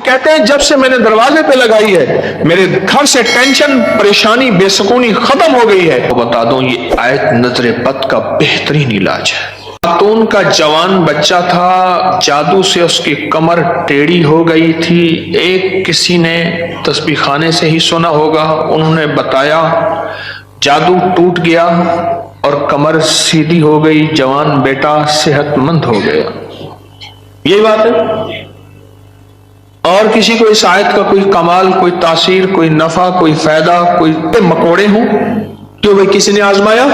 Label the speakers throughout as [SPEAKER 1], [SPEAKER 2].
[SPEAKER 1] کہتے ہیں جب سے میں نے دروازے پہ لگائی ہے میرے گھر سے ٹینشن، پریشانی، بے سکونی ختم ہو گئی ہے۔ بتا دوں یہ آیت نظر بد کا بہترین علاج ہے۔ خاتون کا جوان بچہ تھا، جادو سے اس کی کمر ٹیڑھی ہو گئی تھی۔ ایک کسی نے تسبیح خانے سے ہی سنا ہوگا، انہوں نے بتایا، جادو ٹوٹ گیا اور کمر سیدھی ہو گئی، جوان بیٹا صحت مند ہو گیا۔ یہی بات ہے۔ اور کسی کو اس آیت کا کوئی کمال، کوئی تاثیر، کوئی نفع، کوئی فائدہ، کوئی مکوڑے ہوں، کیوں بھائی کسی نے آزمایا؟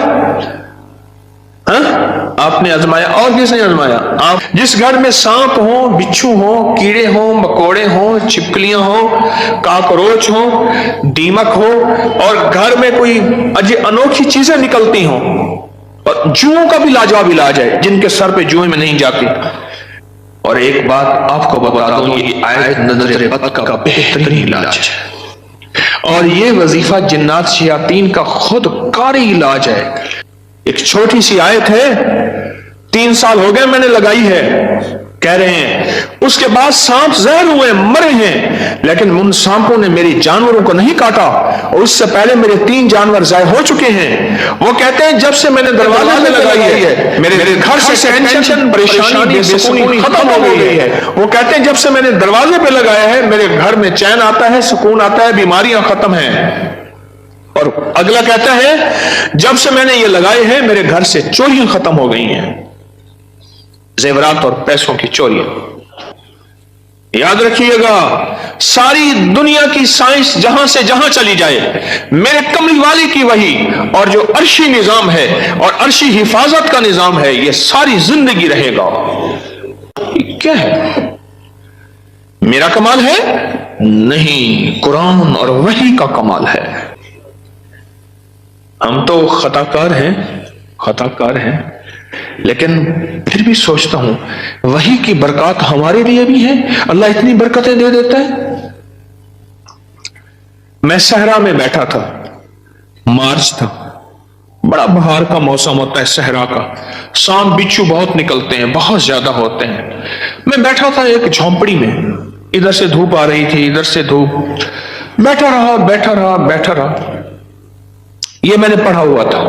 [SPEAKER 1] آپ نے آزمایا، اور کس نے آزمایا؟ آپ۔ جس گھر میں سانپ ہوں، بچھو ہوں، کیڑے ہوں، مکوڑے ہوں، چھپکلیاں ہوں، کاکروچ ہوں، دیمک ہو، اور گھر میں کوئی انوکھی چیزیں نکلتی ہوں، اور جوؤں کا بھی لاجواب علاج ہے، جن کے سر پہ جوئیں میں نہیں جاتی۔ اور ایک بات آپ کو بتا دوں، یہ آیت نظر بد کا بہترین علاج ہے، اور یہ وظیفہ جنات شیاطین کا خود کاری علاج ہے۔ ایک چھوٹی سی آیت ہے، 3 سال ہو گئے میں نے لگائی ہے، کہہ رہے ہیں اس کے بعد سانپ زہر ہوئے، مرے ہیں، لیکن ان سانپوں نے میری جانوروں کو نہیں کاٹا، اور اس سے پہلے میرے 3 جانور ضائع ہو چکے ہیں۔ وہ کہتے ہیں جب سے میں نے دروازے میں لگائی ہے میرے گھر سے ٹینشن، پریشانی، بے سکونی ختم ہو گئی ہے۔ وہ کہتے ہیں جب سے میں نے دروازے پہ لگایا ہے میرے گھر میں چین آتا ہے، سکون آتا ہے، بیماریاں ختم ہیں۔ اور اگلا کہتا ہے جب سے میں نے یہ لگائے ہیں میرے گھر سے چوریاں ختم ہو گئی ہیں، زیورات اور پیسوں کی چوریاں۔ یاد رکھیے گا، ساری دنیا کی سائنس جہاں سے جہاں چلی جائے، میرے کملی والی کی وحی اور جو عرشی نظام ہے اور عرشی حفاظت کا نظام ہے، یہ ساری زندگی رہے گا۔ یہ کیا ہے؟ میرا کمال ہے؟ نہیں، قرآن اور وحی کا کمال ہے۔ ہم تو خطا کار ہیں، لیکن پھر بھی سوچتا ہوں وحی کی برکات ہمارے لیے بھی ہے، اللہ اتنی برکتیں دے دیتا ہے۔ میں صحرا میں بیٹھا تھا، مارچ تھا، بڑا بہار کا موسم ہوتا ہے صحرا کا، سانپ بچھو بہت نکلتے ہیں، بہت زیادہ ہوتے ہیں۔ میں بیٹھا تھا ایک جھونپڑی میں، ادھر سے دھوپ آ رہی تھی، ادھر سے دھوپ، بیٹھا رہا۔ یہ میں نے پڑھا ہوا تھا۔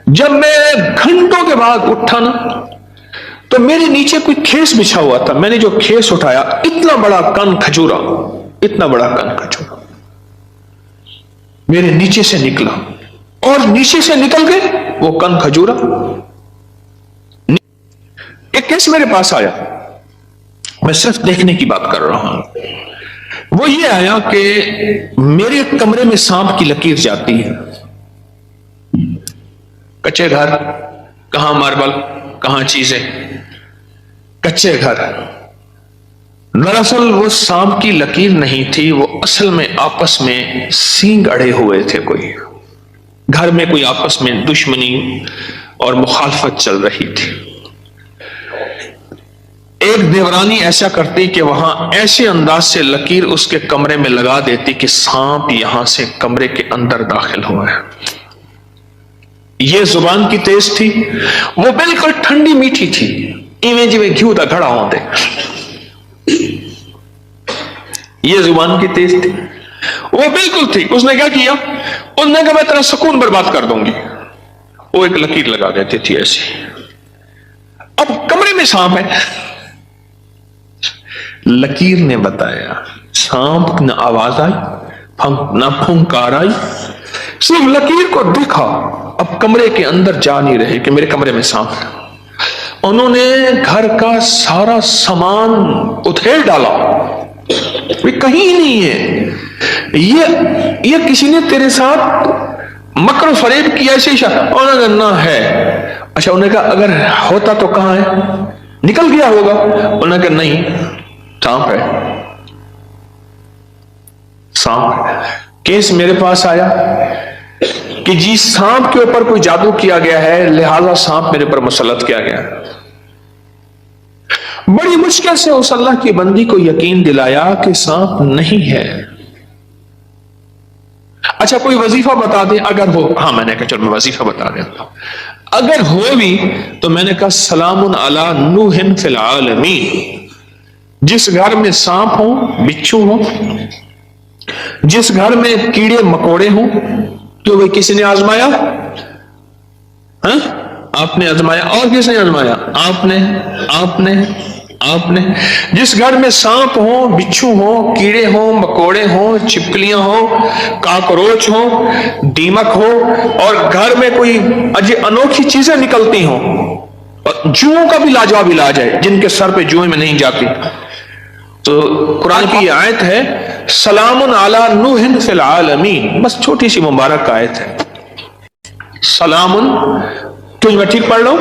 [SPEAKER 1] جب میں گھنٹوں کے بعد اٹھا نا، تو میرے نیچے کوئی کھیس بچھا ہوا تھا۔ میں نے جو کھیس اٹھایا، اتنا بڑا کن کھجورا میرے نیچے سے نکلا، اور نیچے سے نکل کے وہ کن کھجورا ایک کیس میرے پاس آیا۔ میں صرف دیکھنے کی بات کر رہا ہوں۔ وہ یہ آیا کہ میرے کمرے میں سانپ کی لکیر جاتی ہے۔ کچے گھر، کہاں ماربل، کہاں چیزیں، کچے گھر۔ دراصل وہ سانپ کی لکیر نہیں تھی، وہ اصل میں آپس میں سینگ اڑے ہوئے تھے، کوئی گھر میں کوئی آپس میں دشمنی اور مخالفت چل رہی تھی۔ ایک دیورانی ایسا کرتی کہ وہاں ایسے انداز سے لکیر اس کے کمرے میں لگا دیتی کہ سانپ یہاں سے کمرے کے اندر داخل ہوا ہے۔ یہ زبان کی تیز تھی، وہ بالکل ٹھنڈی میٹھی تھی، ایویں جی میں گھیو دا گھڑا ہوتے۔ یہ زبان کی تیز تھی، وہ بالکل تھی۔ اس نے کیا کیا؟ اس نے کہا میں تیرا سکون برباد کر دوں گی۔ وہ ایک لکیر لگا دیتی تھی ایسی۔ اب کمرے میں سانپ ہے، لکیر نے بتایا، سانپ نہ آواز آئی، نہ پھنکار آئی، صرف لکیر کو دیکھا۔ اب کمرے کے اندر جا نہیں رہے کہ میرے کمرے میں سانپ ہے۔ انہوں نے گھر کا سارا سامان ادھیڑ ڈالا، کہیں نہیں ہے۔ یہ کسی نے تیرے ساتھ مکر و فریب کیا ایسے ہی؟ انہوں نے نہ ہے۔ اچھا، انہوں نے کہا اگر ہوتا تو کہاں ہے؟ نکل گیا ہوگا۔ انہوں نے کہا نہیں، سانپ ہے، سانپ ہے۔ کیس میرے پاس آیا کہ جی سانپ کے اوپر کوئی جادو کیا گیا ہے، لہذا سانپ میرے پر مسلط کیا گیا ہے۔ بڑی مشکل سے اس اللہ کی بندی کو یقین دلایا کہ سانپ نہیں ہے۔ اچھا کوئی وظیفہ بتا دے اگر ہو۔ ہاں، میں نے کہا چلو میں وظیفہ بتا دیتا ہوں۔ اگر ہو بھی تو میں نے کہا سلام علی نوح فی العالمین، जिस घर में सांप हो, बिच्छू हो, जिस घर में कीड़े मकोड़े हो, तो भाई किसी ने आजमाया? हाँ? आपने आजमाया। और किसने आजमाया? आपने आपने आपने। जिस घर में सांप हो, बिच्छू हो, कीड़े हो, मकोड़े हो, छिपकलियां हो, काकरोच हो, दीमक हो, और घर में कोई अनोखी चीजें निकलती हो, और जुओं का भी लाजवाब इलाज है, जिनके सर पे जुएं में नहीं जाती। तो कुरान की आयत है, सलामुन अला नूहिन फिल आलमीन, बस छोटी सी मुबारक आयत है। सलामुन, तो मैं ठीक पढ़ लो,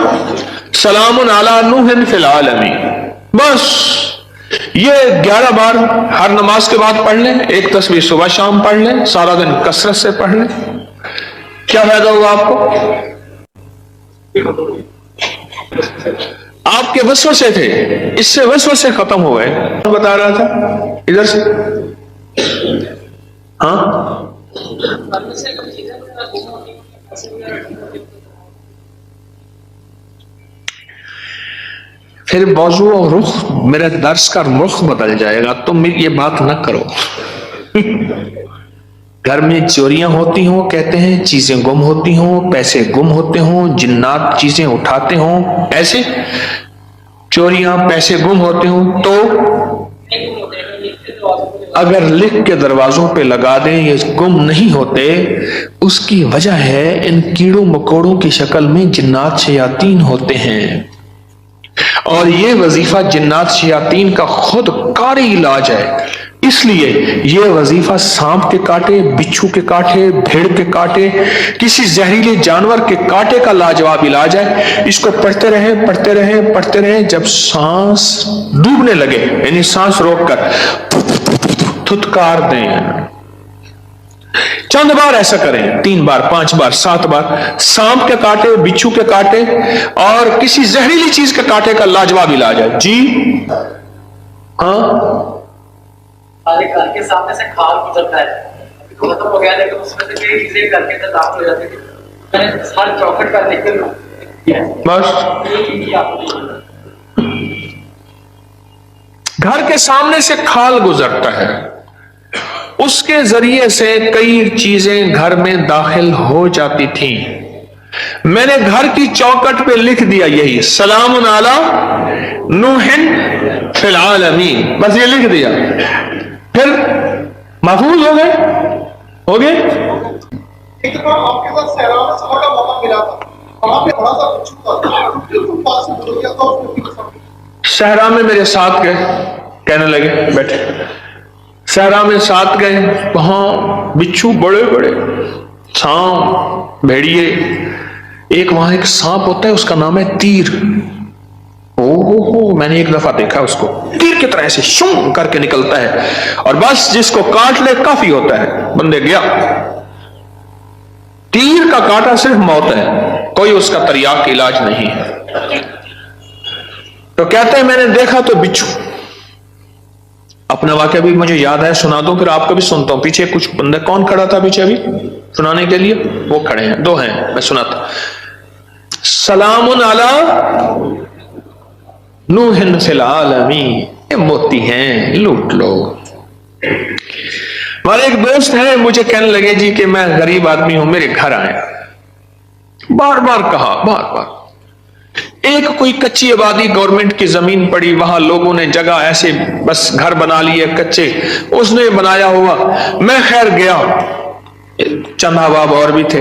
[SPEAKER 1] सलामुन अला नूहिन फिल आलमीन, बस ये 11 बार हर नमाज के बाद पढ़ लें, एक तस्वीर सुबह शाम पढ़ लें, सारा दिन कसरत से पढ़ लें, क्या फायदा होगा आपको? आपके वसवसे थे, इससे वसवसे खत्म हो गए। बता रहा था इधर से, हाँ, फिर मौजू और रुख, मेरे दर्स का रुख बदल जाएगा, तुम ये बात न करो। घर में चोरियां होती हों, कहते हैं चीजें गुम होती हों, पैसे गुम होते हों, जिन्नात चीजें उठाते हों, ऐसे चोरियां पैसे गुम होते हों, तो अगर लिख के दरवाजों पे लगा दें ये गुम नहीं होते, उसकी वजह है इन कीड़ों मकोड़ों की शक्ल में जिन्नात शयातीन होते हैं, और ये वजीफा जिन्नात शयातीन का खुद कारी इलाज है। इसलिए ये वजीफा सांप के कांटे, बिच्छू के कांटे, भेड़ के कांटे, किसी जहरीले जानवर के कांटे का लाजवाब इलाज है। इसको पढ़ते रहें, पढ़ते रहें, पढ़ते रहें, जब सांस डूबने लगे, यानी सांस रोककर थुतकार दें। चंद बार ऐसा करें, 3 बार, 5 बार, 7 बार। सांप के कांटे, बिच्छू के कांटे और किसी जहरीली चीज के कांटे का लाजवाब इलाज है। जी हाँ,
[SPEAKER 2] घर के सामने से खाल गुजरता है, अभी तो खत्म हो गया, लेकिन उसमें से कई चीजें घर के अंदर दाखिल हो जाती थी। मैंने हर चौखट का निकल
[SPEAKER 1] बस घर के सामने से खाल गुजरता है, उसके जरिए से कई चीजें घर में दाखिल हो जाती थी। मैंने घर की चौखट पे लिख दिया यही, सलामुन अला नूहिन फिल आलमीन, बस ये लिख दिया, फिर महफूज हो गए।
[SPEAKER 3] एक बार आपके साथ सहरा में सफर का मौका मिला था, वहां पे बड़ा सा बिच्छू था, बिल्कुल पास में गुजर गया था, उसने
[SPEAKER 1] सहरा में मेरे साथ गए, कहने लगे बैठे, सहरा में साथ गए, वहां बिच्छू बड़े बड़े, सांप, भेड़िए, एक वहां एक सांप होता है, उसका नाम है तीर। ओहो, मैंने एक दफा देखा उसको, तीर की तरह ऐसे शुम करके निकलता है, और बस जिसको काट ले काफी होता है, बंदे गया। तीर का काटा सिर्फ मौत है, कोई उसका तरियाक इलाज नहीं है। तो कहते हैं मैंने देखा तो बिच्छू। अपना वाकया भी मुझे याद है, सुना दो, फिर आपको भी सुनता हूं। पीछे कुछ बंदे, कौन खड़ा था पीछे अभी सुनाने के लिए? वो खड़े हैं, 2 हैं, मैं सुनाता। सलामुन अला नूहिन फिल आलमीन, ये मोती हैं, लूट लो। हमारे एक दोस्त है, मुझे कहने लगे जी कि मैं गरीब आदमी हूं, मेरे घर आए। बार बार कहा, बार बार। एक कोई कच्ची आबादी, गवर्नमेंट की जमीन पड़ी, वहां लोगों ने जगह ऐसे बस घर बना लिए कच्चे, उसने बनाया हुआ। मैं खैर गया, चंद अहबाब और भी थे,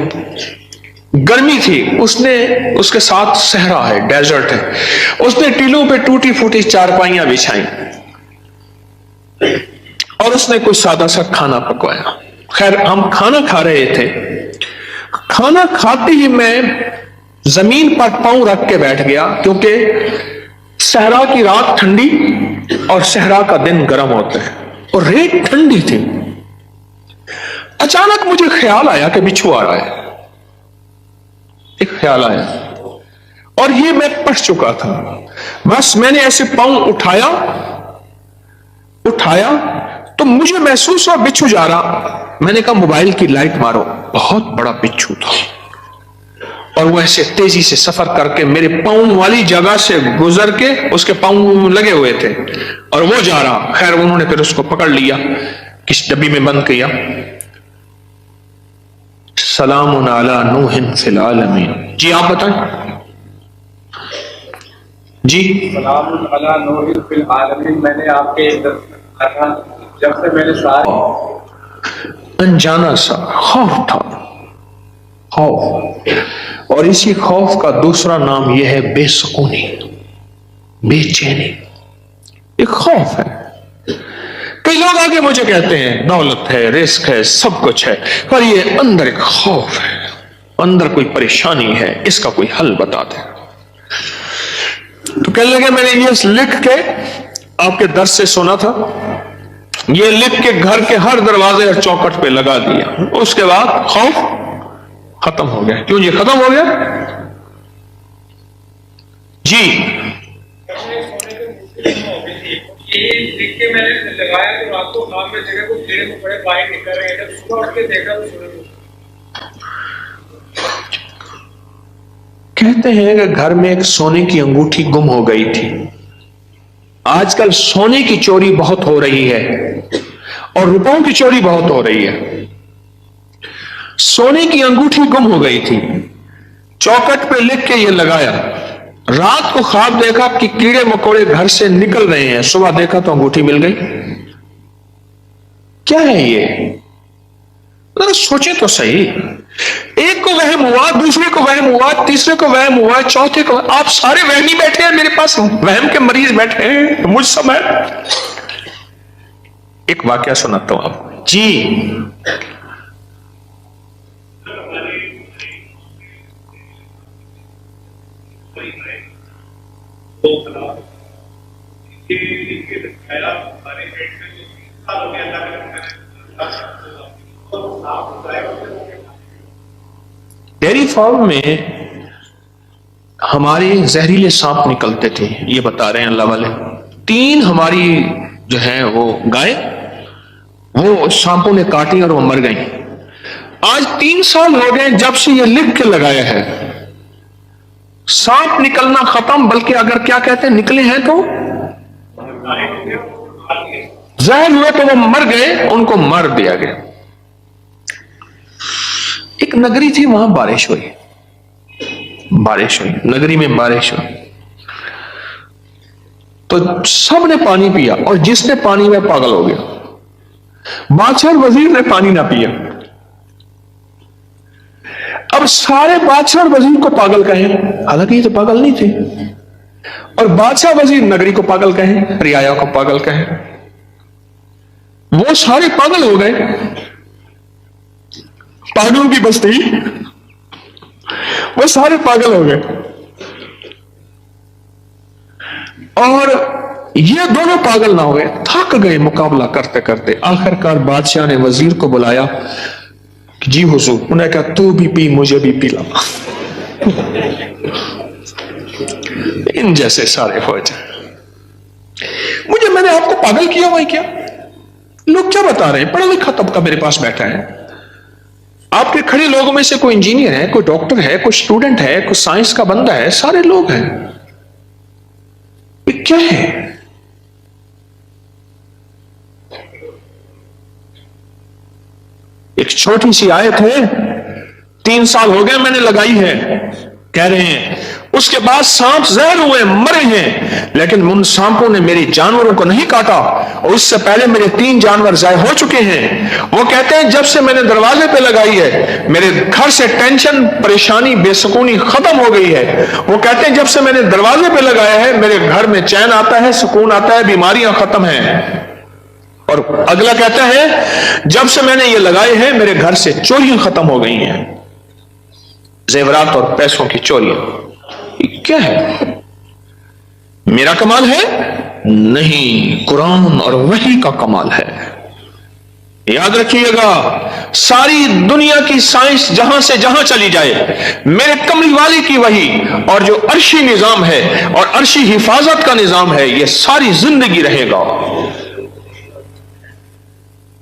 [SPEAKER 1] गर्मी थी, उसने, उसके साथ सहरा है, डेजर्ट है, उसने टीलों पे टूटी फूटी चारपाइयां बिछाई, और उसने कोई सादा सा खाना पकवाया। खैर हम खाना खा रहे थे, खाना खाते ही मैं जमीन पर पांव रख के बैठ गया, क्योंकि सहरा की रात ठंडी और सहरा का दिन गर्म होता है, और रेत ठंडी थी। अचानक मुझे ख्याल आया कि बिच्छू आ रहा है, एक ख्याल आया, और ये मैं पढ़ चुका था। बस मैंने ऐसे पांव उठाया तो मुझे महसूस हुआ बिच्छू जा रहा। मैंने कहा मोबाइल की लाइट मारो, बहुत बड़ा बिच्छू था, और वो ऐसे तेजी से सफर करके मेरे पाँव वाली जगह से गुजर के, उसके पाँव लगे हुए थे और वो जा रहा। खैर उन्होंने फिर उसको पकड़ लिया, किस डब्बी में बंद किया। सलामुन अला नूहिन फिल आलमीन। जी आप बताएं। जी
[SPEAKER 4] सलामुन अला नूहिन फिल आलमीन। मैंने आपके जब से मैंने सारे
[SPEAKER 1] अनजाना सा खौफ था, खौफ। और इसी खौफ का दूसरा नाम यह है बेसुकूनी, बेचैनी। एक खौफ है। कई लोग आगे मुझे कहते हैं दौलत है, रिस्क है, सब कुछ है, पर ये अंदर एक खौफ है, अंदर कोई परेशानी है, इसका कोई हल बता दे। तो कहने लगे मैंने ये लिख के आपके दर्स से सुना था, ये लिख के घर के हर दरवाजे और चौखट पे लगा दिया। उसके बाद खौफ खत्म हो गया। क्यों ये खत्म हो गया? जी
[SPEAKER 4] ये लिख के मैंने लगाया तो रात को काम में जगह को कीड़े को बड़े बाहर निकल रहे थे। सुबह उठ के देखा तो
[SPEAKER 1] कहते हैं कि घर में एक सोने की अंगूठी गुम हो गई थी। आजकल सोने की चोरी बहुत हो रही है और रुपयों की चोरी बहुत हो रही है। सोने की अंगूठी गुम हो गई थी, चौखट पे लिख के ये लगाया। रात को ख्वाब देखा कि कीड़े मकोड़े घर से निकल रहे हैं, सुबह देखा तो अंगूठी मिल गई। क्या है ये? जरा सोचे तो सही। एक को वहम हुआ, दूसरे को वहम हुआ, तीसरे को वहम हुआ, चौथे को। आप सारे वहमी बैठे हैं, मेरे पास वहम के मरीज बैठे हैं मुझ समय। एक वाकया सुनाता हूं आपको। जी डेयरी फार्म में हमारे जहरीले सांप निकलते थे, ये बता रहे हैं अल्लाह वाले। 3 हमारी जो है वो गाय, वो सांपों ने काटी और वो मर गई। आज 3 साल हो गए जब से ये लिख के लगाया है। सांप निकलना खत्म, बल्कि अगर क्या कहते हैं निकले हैं तो जहर हुए तो वो मर गए, उनको मार दिया गया। एक नगरी थी, वहां बारिश हुई, नगरी में बारिश हुई तो सबने पानी पिया और जिसने पानी में पागल हो गया। बादशाह और वजीर ने पानी ना पिया। अब सारे बादशाह और वजीर को पागल कहें, हालांकि ये तो पागल नहीं थे, और बादशाह वजीर नगरी को पागल कहें, रियाया को पागल कहें। वो सारे पागल हो गए। पागलों की बस्ती, वो सारे पागल हो गए। और ये दोनों पागल ना हो गए, थक गए मुकाबला करते करते। आखिरकार बादशाह ने वजीर को बुलाया कि जी हुजूर। उन्होंने कहा तू भी पी, मुझे भी पिला। इन जैसे सारे हो जाए। मैंने आपको पागल किया हुआ है क्या? लोग क्या बता रहे हैं? पढ़ा लिखा तबका मेरे पास बैठा है। आपके खड़े लोगों में से कोई इंजीनियर है, कोई डॉक्टर है, कोई स्टूडेंट है, कोई साइंस का बंदा है, सारे लोग हैं। ये क्या है? एक छोटी सी आयत है, 3 साल हो गए मैंने लगाई है, कह रहे हैं उसके बाद सांप जहर हुए, मरे हैं, लेकिन उन सांपों ने मेरे जानवरों को नहीं काटा, और उससे पहले मेरे 3 जानवर ज़ाय हो चुके हैं। वो कहते हैं जब से मैंने दरवाजे पे लगाई है मेरे घर से टेंशन, परेशानी, बेसुकूनी खत्म हो गई है। वो कहते हैं जब से मैंने दरवाजे पे लगाया है मेरे घर में चैन आता है, सुकून आता है, बीमारियां खत्म हैं। और अगला कहता है जब से मैंने ये लगाए हैं मेरे घर से चोरियां खत्म हो गई हैं, जेवरात और पैसों की चोरियां। क्या है? मेरा कमाल है? नहीं, कुरान और वही का कमाल है। याद रखिएगा, सारी दुनिया की साइंस जहां से जहां चली जाए, मेरे कमली वाली की वही और जो अर्शी निजाम है और अर्शी हिफाजत का निजाम है, यह सारी जिंदगी रहेगा।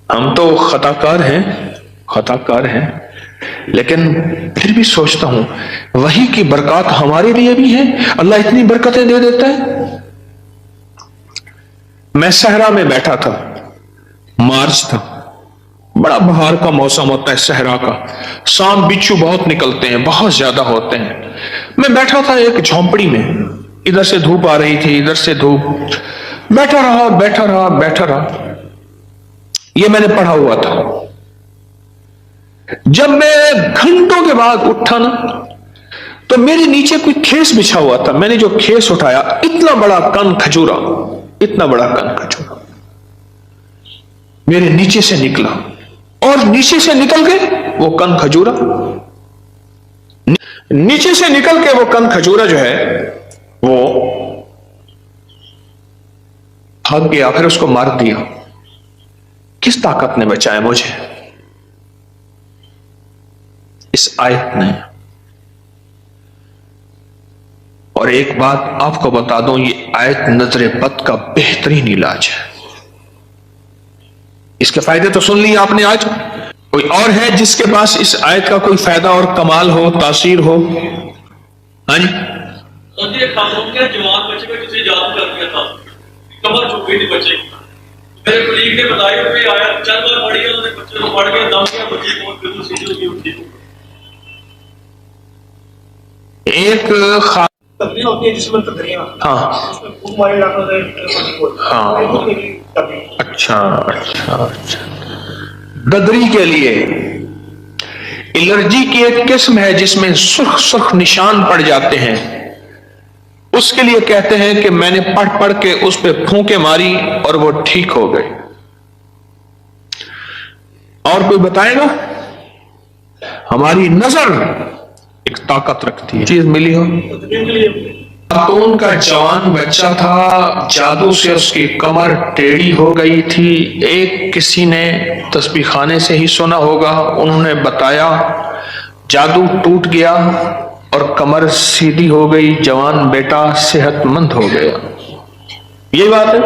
[SPEAKER 1] हम तो खताकार हैं, لیکن پھر بھی سوچتا ہوں وہی کی برکات ہمارے لیے بھی ہے، اللہ اتنی برکتیں دے دیتا ہے۔ میں صحرا میں بیٹھا تھا، مارچ تھا، بڑا بہار کا موسم ہوتا ہے صحرا کا، سانپ بچھو بہت نکلتے ہیں، بہت زیادہ ہوتے ہیں۔ میں بیٹھا تھا ایک جھونپڑی میں، ادھر سے دھوپ آ رہی تھی، ادھر سے دھوپ، بیٹھا رہا بیٹھا رہا بیٹھا رہا۔ یہ میں نے پڑھا ہوا تھا۔ جب میں گھنٹوں کے بعد اٹھا نا تو میرے نیچے کوئی کھیس بچھا ہوا تھا، میں نے جو کھیس اٹھایا اتنا بڑا کن کھجورا، اتنا بڑا کن کھجورا میرے نیچے سے نکلا، اور نیچے سے نکل کے وہ کن کھجورا، نیچے سے نکل کے وہ کن کھجورا جو ہے وہ بھاگ گیا، پھر اس کو مار دیا۔ کس طاقت نے بچایا مجھے؟ اس آیت نے۔ اور ایک بات آپ کو بتا دوں، یہ آیت نظر بد کا بہترین علاج ہے۔ اس کے فائدے تو سن لیے آپ نے آج، کوئی اور ہے جس کے پاس اس آیت کا کوئی فائدہ اور کمال ہو، تاثیر ہو؟ ہاں جی،
[SPEAKER 5] جوان بچے کو کسی جادو کر دیا تھا، کمر چھپ گئی تھی بچے کی، میرے کلیگ نے بتایا کہ آیا چند بار پڑھی، انہوں نے بچے کو پڑھ کے دم کیا، بچے کو بالکل سیدھی ہوتی اٹھی۔
[SPEAKER 1] ایک
[SPEAKER 5] تبدیل ہوتی ہے جس میں تدریاں،
[SPEAKER 1] ہاں
[SPEAKER 5] اس میں خوب مارے جاتا ہے۔
[SPEAKER 1] ہاں، اچھا اچھا اچھا، بدری کے لیے الرجی کی ایک قسم ہے جس میں سرخ سرخ نشان پڑ جاتے ہیں، اس کے لیے کہتے ہیں کہ میں نے پڑھ پڑھ کے اس پہ پھونکے ماری اور وہ ٹھیک ہو گئے۔ اور کوئی بتائے گا؟ ہماری نظر ایک طاقت رکھتی ہے، چیز ملی ہو۔ خاتون کا جوان بچہ تھا، جادو سے اس کی کمر ٹیڑھی ہو گئی تھی، ایک کسی نے تسبیح خانے سے ہی سنا ہوگا، انہوں نے بتایا، جادو ٹوٹ گیا اور کمر سیدھی ہو گئی، جوان بیٹا صحت مند ہو گیا۔ یہی بات ہے۔